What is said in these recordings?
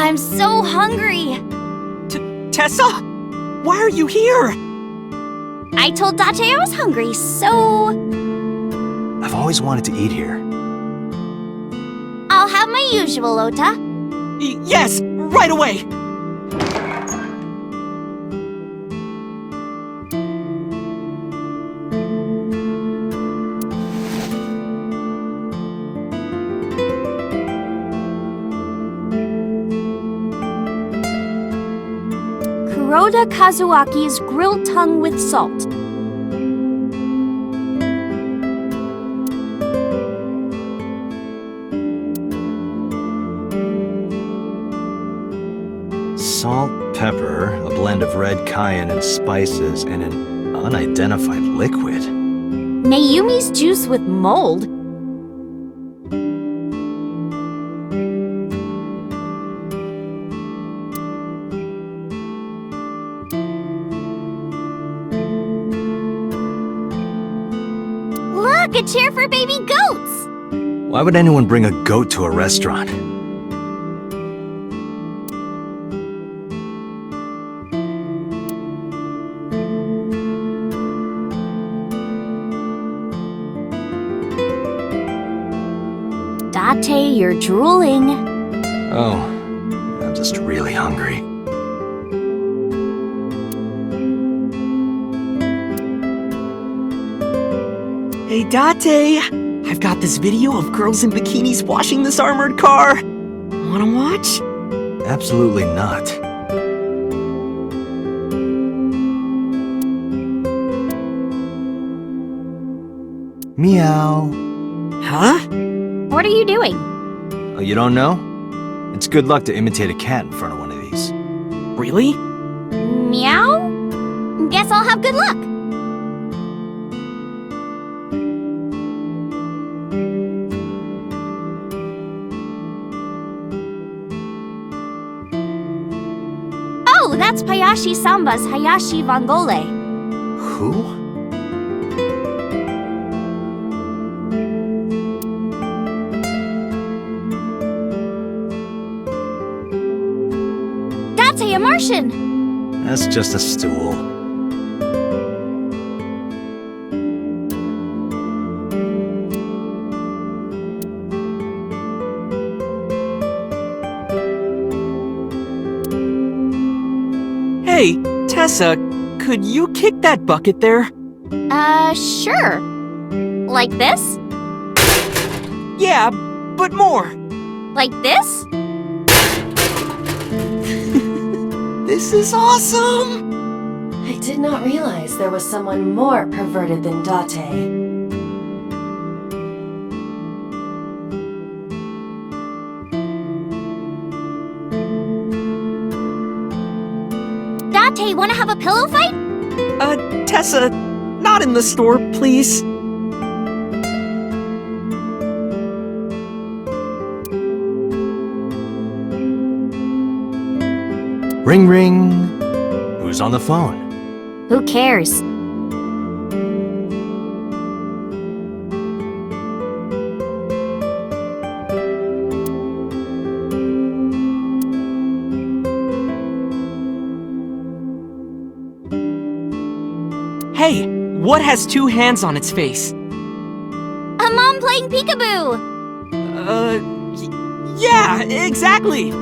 I'm so hungry. Tessa? Why are you here? I told Dache I was hungry, so... I've always wanted to eat here. I'll have my usual, Ota. Yes, right away! Kuroda Kazuaki's grilled tongue with salt. Salt, pepper, a blend of red cayenne and spices, and an unidentified liquid. Mayumi's juice with mold. Look, a chair for baby goats! Why would anyone bring a goat to a restaurant? Dache, you're drooling. Oh, I'm just really hungry. Hey, Date! I've got this video of girls in bikinis washing this armored car. Wanna watch? Absolutely not. Meow. Huh? What are you doing? Oh, you don't know? It's good luck to imitate a cat in front of one of these. Really? Meow? Guess I'll have good luck. Oh, that's Payashi Samba's Hayashi Vangole. Who? Date, a Martian. That's just a stool. Hey, Tessa, could you kick that bucket there? Sure. Like this? Yeah, but more. Like this? This is awesome! I did not realize there was someone more perverted than Date. Date, wanna have a pillow fight? Tessa, not in the store, please. Ring ring. Who's on the phone? Who cares? Hey, what has two hands on its face? A mom playing peekaboo! Yeah, exactly!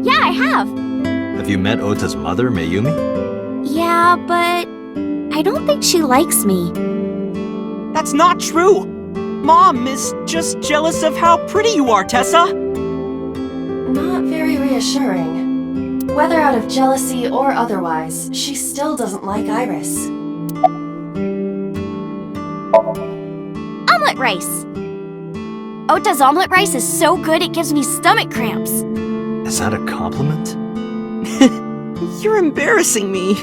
Yeah, I have. Have you met Ota's mother, Mayumi? Yeah, but I don't think she likes me. That's not true! Mom is just jealous of how pretty you are, Tessa! Not very reassuring. Whether out of jealousy or otherwise, she still doesn't like Iris. Omelet rice. Ota's omelet rice is so good it gives me stomach cramps. Is that a compliment? You're embarrassing me.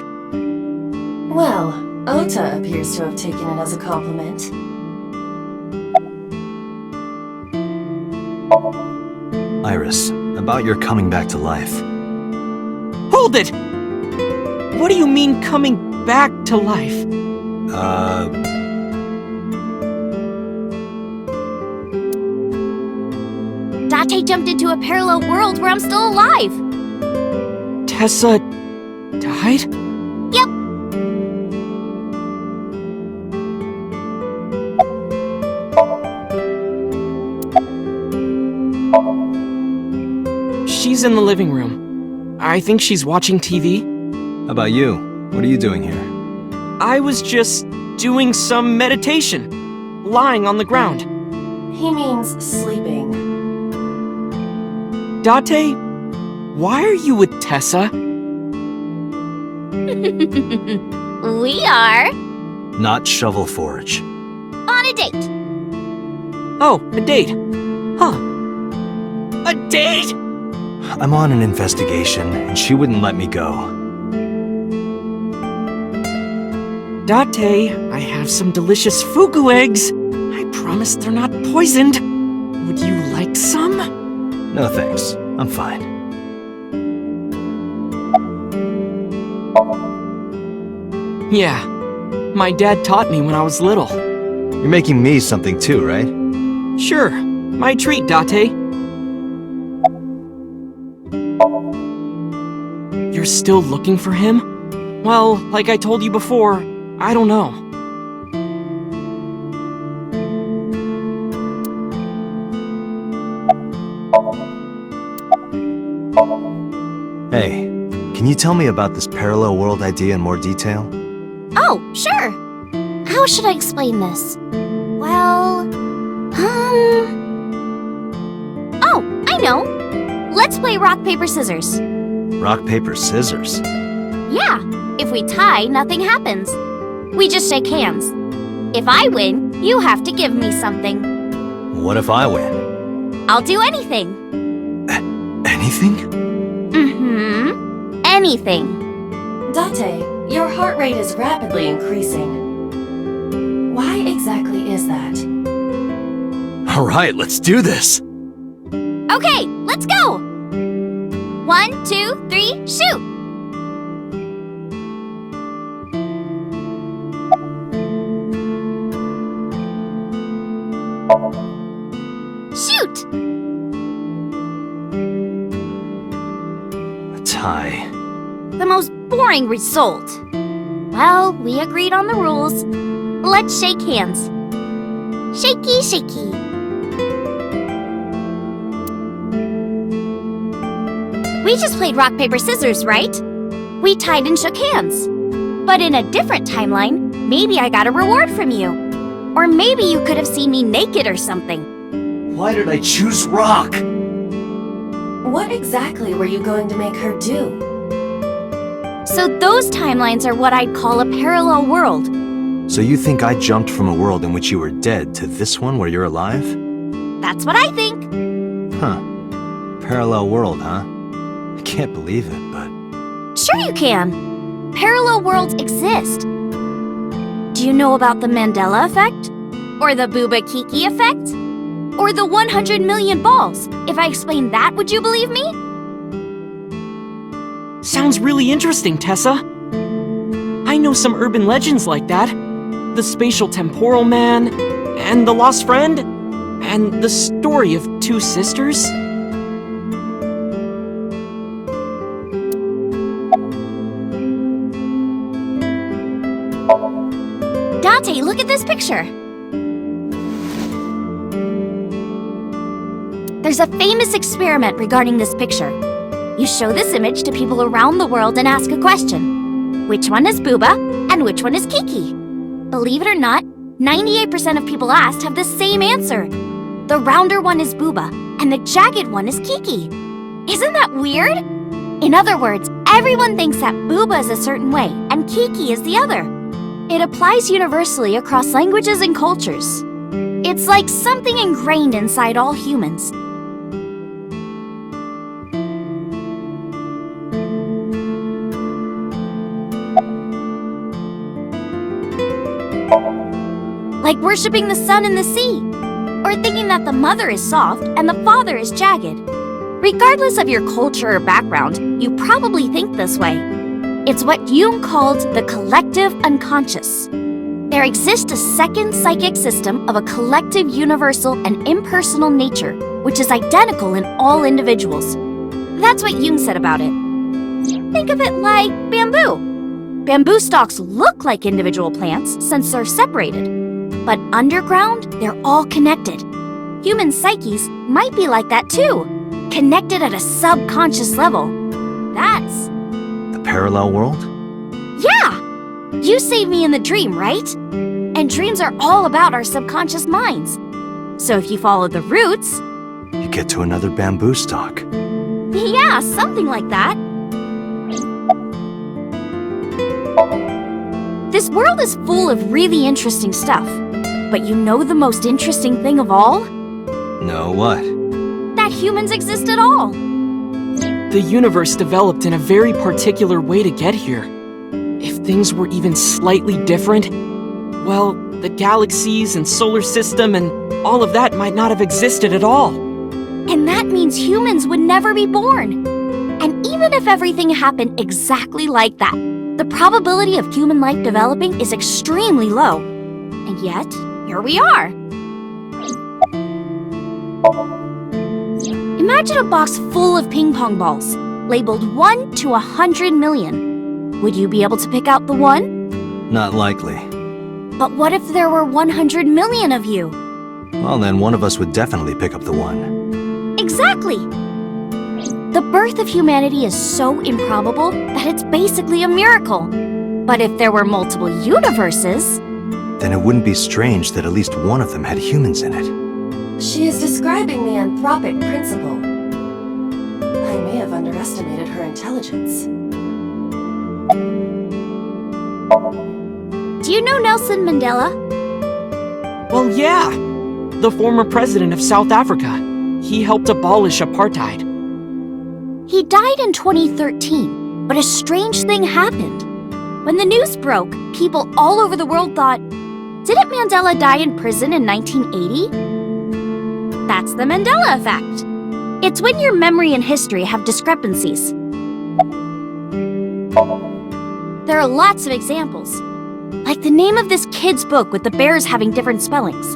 Well, Ota appears to have taken it as a compliment. Iris, about your coming back to life. Hold it! What do you mean coming back to life? Date jumped into a parallel world where I'm still alive. Tessa died? Yep. She's in the living room. I think she's watching TV. How about you? What are you doing here? I was just doing some meditation, lying on the ground. He means sleeping. Date, why are you with Tessa? We are Not Shovel Forge. on a date. Oh, a date. Huh. A date? I'm on an investigation, and she wouldn't let me go. Date, I have some delicious fugu eggs. I promise they're not poisoned. Would you like some? No thanks. I'm fine. Yeah. My dad taught me when I was little. You're making me something too, right? Sure. My treat, Date. You're still looking for him? Well, like I told you before, I don't know. Hey, can you tell me about this parallel world idea in more detail? Oh, sure. How should I explain this? Well, Oh, I know. Let's play rock, paper, scissors. Rock, paper, scissors. Yeah, if we tie, nothing happens. We just shake hands. If I win, you have to give me something. What if I win? I'll do anything. Anything? Mm-hmm. Anything. Date, your heart rate is rapidly increasing. Why exactly is that? All right, let's do this. Okay, let's go! 1, 2, 3, shoot! Shoot! A tie. The most boring result. Well, we agreed on the rules. Let's shake hands. Shaky, shaky. We just played rock, paper, scissors, right? We tied and shook hands. But in a different timeline, maybe I got a reward from you. Or maybe you could have seen me naked or something. Why did I choose rock? What exactly were you going to make her do? So those timelines are what I'd call a parallel world. So you think I jumped from a world in which you were dead to this one where you're alive? That's what I think. Huh. Parallel world, huh? I can't believe it, but... Sure you can. Parallel worlds exist. Do you know about the Mandela effect? Or the Booba Kiki effect? Or the 100 million balls? If I explained that, would you believe me? Sounds really interesting, Tessa. I know some urban legends like that. The spatial temporal man, and the lost friend, and the story of two sisters. Date, look at this picture. There's a famous experiment regarding this picture. You show this image to people around the world and ask a question. Which one is Booba and which one is Kiki? Believe it or not, 98% of people asked have the same answer. The rounder one is Booba and the jagged one is Kiki. Isn't that weird? In other words, everyone thinks that Booba is a certain way and Kiki is the other. It applies universally across languages and cultures. It's like something ingrained inside all humans. like worshipping the sun and the sea, or thinking that the mother is soft and the father is jagged. Regardless of your culture or background, you probably think this way. It's what Jung called the collective unconscious. There exists a second psychic system of a collective, universal, and impersonal nature, which is identical in all individuals. That's what Jung said about it. Think of it like bamboo. Bamboo stalks look like individual plants since they're separated. But underground, they're all connected. Human psyches might be like that too, connected at a subconscious level. That's... The parallel world? Yeah! You saved me in the dream, right? And dreams are all about our subconscious minds. So if you follow the roots... You get to another bamboo stalk. Yeah, something like that. This world is full of really interesting stuff. But you know the most interesting thing of all? No, what? That humans exist at all. The universe developed in a very particular way to get here. If things were even slightly different, well, the galaxies and solar system and all of that might not have existed at all. And that means humans would never be born. And even if everything happened exactly like that, the probability of human life developing is extremely low. And yet, here we are. Imagine a box full of ping pong balls, labeled 1 to 100 million. Would you be able to pick out the one? Not likely. But what if there were 100 million of you? Well, then one of us would definitely pick up the one. Exactly! The birth of humanity is so improbable that it's basically a miracle. But if there were multiple universes... Then it wouldn't be strange that at least one of them had humans in it. She is describing the anthropic principle. I may have underestimated her intelligence. Do you know Nelson Mandela? Well, yeah. The former president of South Africa. He helped abolish apartheid. He died in 2013, but a strange thing happened. When the news broke, people all over the world thought, didn't Mandela die in prison in 1980? That's the Mandela effect. It's when your memory and history have discrepancies. There are lots of examples, like the name of this kid's book with the bears having different spellings,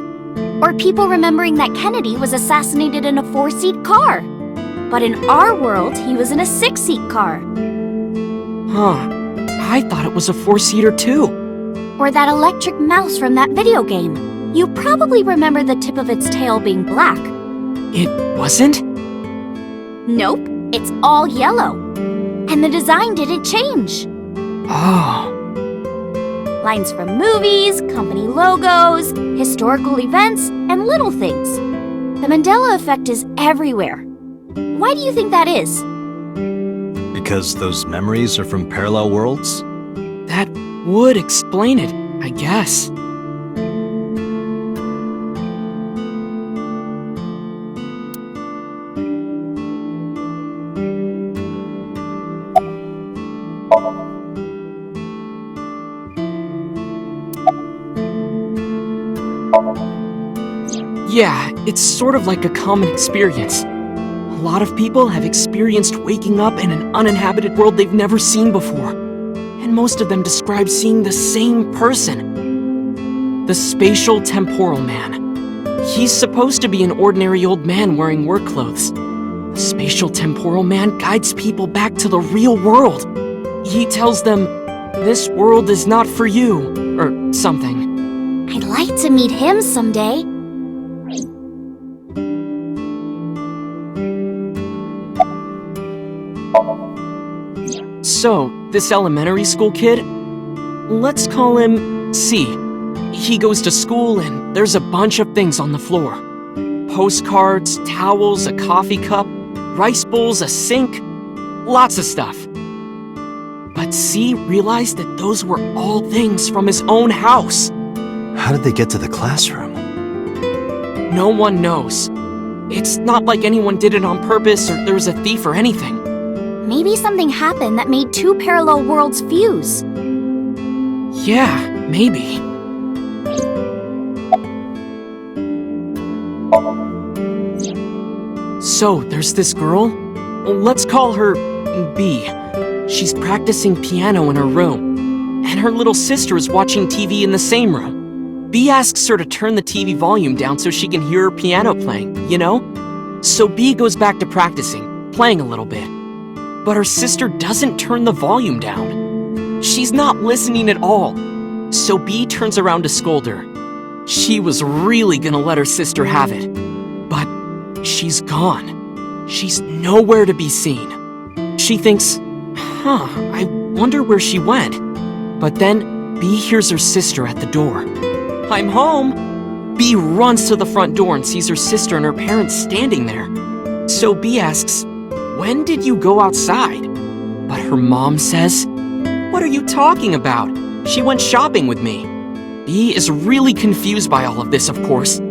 or people remembering that Kennedy was assassinated in a 4-seat car. But in our world, he was in a 6-seat car. Huh. I thought it was a 4-seater too. Or that electric mouse from that video game. You probably remember the tip of its tail being black. It wasn't? Nope, it's all yellow. And the design didn't change. Oh. Lines from movies, company logos, historical events, and little things. The Mandela effect is everywhere. Why do you think that is? Because those memories are from parallel worlds? That would explain it, I guess. Yeah, it's sort of like a common experience. A lot of people have experienced waking up in an uninhabited world they've never seen before. And most of them describe seeing the same person. The spatial temporal man. He's supposed to be an ordinary old man wearing work clothes. The spatial temporal man guides people back to the real world. He tells them, this world is not for you, or something. I'd like to meet him someday. So, this elementary school kid, let's call him C. He goes to school and there's a bunch of things on the floor. Postcards, towels, a coffee cup, rice bowls, a sink, lots of stuff. But C realized that those were all things from his own house. How did they get to the classroom? No one knows. It's not like anyone did it on purpose or there was a thief or anything. Maybe something happened that made two parallel worlds fuse. Yeah, maybe. So, there's this girl. Let's call her B. She's practicing piano in her room, and her little sister is watching TV in the same room. B asks her to turn the TV volume down so she can hear her piano playing, you know? So B goes back to practicing, playing a little bit. But her sister doesn't turn the volume down. She's not listening at all. So B turns around to scold her. She was really gonna let her sister have it. But she's gone. She's nowhere to be seen. She thinks, I wonder where she went. But then B hears her sister at the door. I'm home! B runs to the front door and sees her sister and her parents standing there. So B asks, when did you go outside? But her mom says, what are you talking about? She went shopping with me. B is really confused by all of this, of course.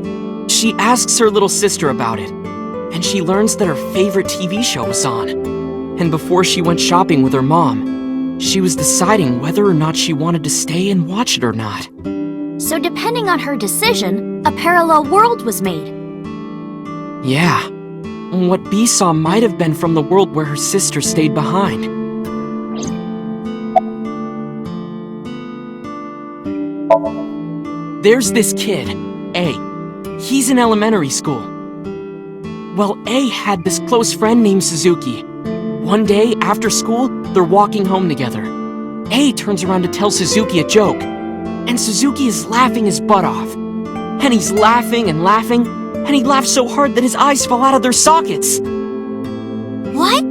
She asks her little sister about it, and she learns that her favorite TV show was on. And before she went shopping with her mom, she was deciding whether or not she wanted to stay and watch it or not. So depending on her decision, a parallel world was made. Yeah. What B saw might have been from the world where her sister stayed behind. There's this kid, A. He's in elementary school. Well, A had this close friend named Suzuki. One day, after school, they're walking home together. A turns around to tell Suzuki a joke, and Suzuki is laughing his butt off. And he's laughing, and he laughs so hard that his eyes fall out of their sockets. What?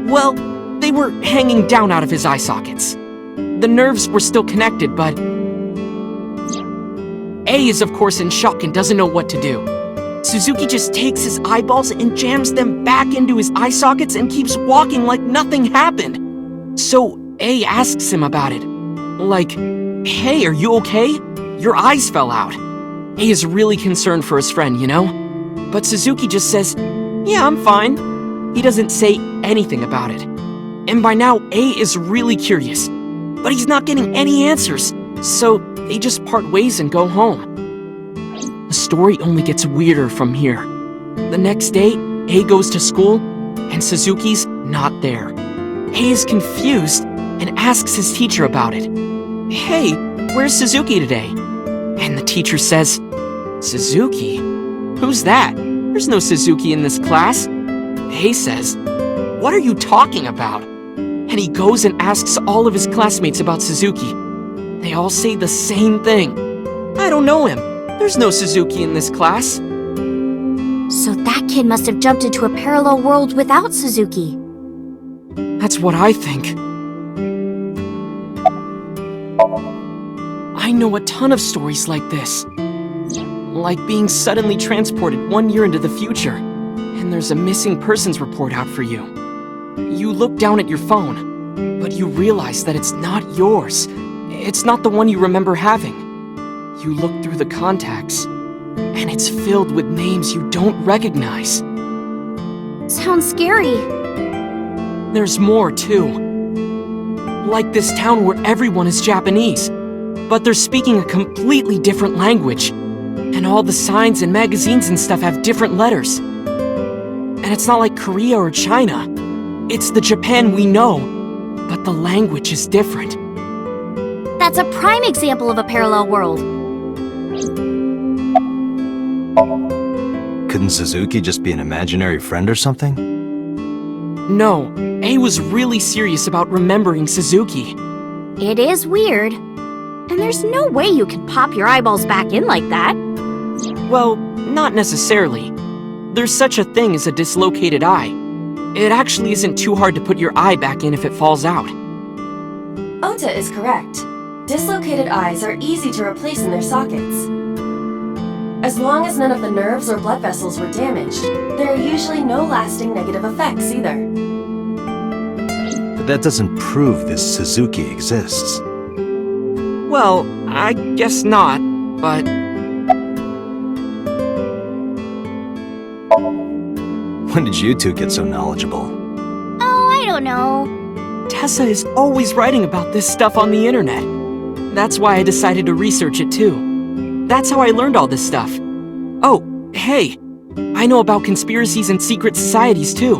Well, they were hanging down out of his eye sockets. The nerves were still connected, but A is of course in shock and doesn't know what to do. Suzuki just takes his eyeballs and jams them back into his eye sockets and keeps walking like nothing happened. So A asks him about it. Like, hey, are you okay? Your eyes fell out. A is really concerned for his friend, you know? But Suzuki just says, yeah, I'm fine. He doesn't say anything about it. And by now, A is really curious. But he's not getting any answers, so they just part ways and go home. The story only gets weirder from here. The next day, A goes to school, and Suzuki's not there. A is confused and asks his teacher about it. Hey, where's Suzuki today? And the teacher says, Suzuki? Who's that? There's no Suzuki in this class. A says, what are you talking about? And he goes and asks all of his classmates about Suzuki. They all say the same thing. I don't know him. There's no Suzuki in this class. So that kid must have jumped into a parallel world without Suzuki. That's what I think. I know a ton of stories like this. Like being suddenly transported 1 year into the future, and there's a missing persons report out for you. You look down at your phone, but you realize that it's not yours. It's not the one you remember having. You look through the contacts, and it's filled with names you don't recognize. Sounds scary. There's more, too. Like this town where everyone is Japanese, but they're speaking a completely different language. And all the signs and magazines and stuff have different letters. And it's not like Korea or China. It's the Japan we know, but the language is different. That's a prime example of a parallel world. Couldn't Suzuki just be an imaginary friend or something? No, A was really serious about remembering Suzuki. It is weird. And there's no way you can pop your eyeballs back in like that. Well, not necessarily. There's such a thing as a dislocated eye. It actually isn't too hard to put your eye back in if it falls out. Ota is correct. Dislocated eyes are easy to replace in their sockets. As long as none of the nerves or blood vessels were damaged, there are usually no lasting negative effects either. But that doesn't prove this Suzuki exists. Well, I guess not, but... When did you two get so knowledgeable? Oh, I don't know. Tessa is always writing about this stuff on the internet. That's why I decided to research it too. That's how I learned all this stuff. Oh, hey, I know about conspiracies and secret societies too.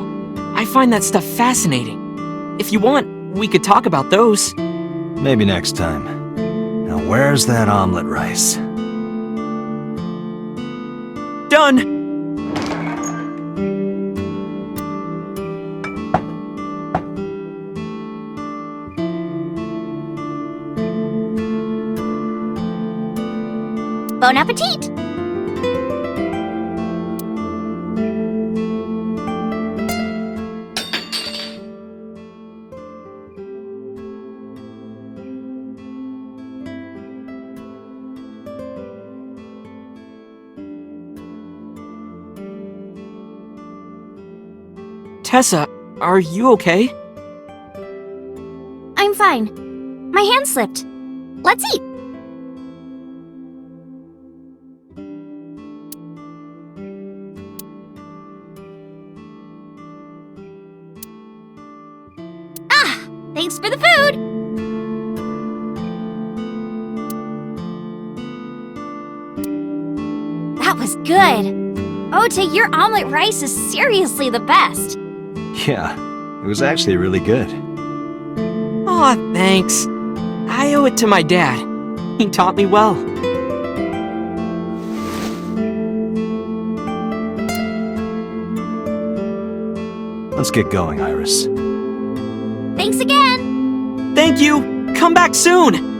I find that stuff fascinating. If you want, we could talk about those. Maybe next time. Now where's that omelet rice? Done! Bon appetit! Tessa, are you okay? I'm fine. My hand slipped. Let's eat. Ah! Thanks for the food! That was good. Ota, your omelet rice is seriously the best. Yeah, it was actually really good. Aw, thanks. I owe it to my dad. He taught me well. Let's get going, Iris. Thanks again! Thank you! Come back soon!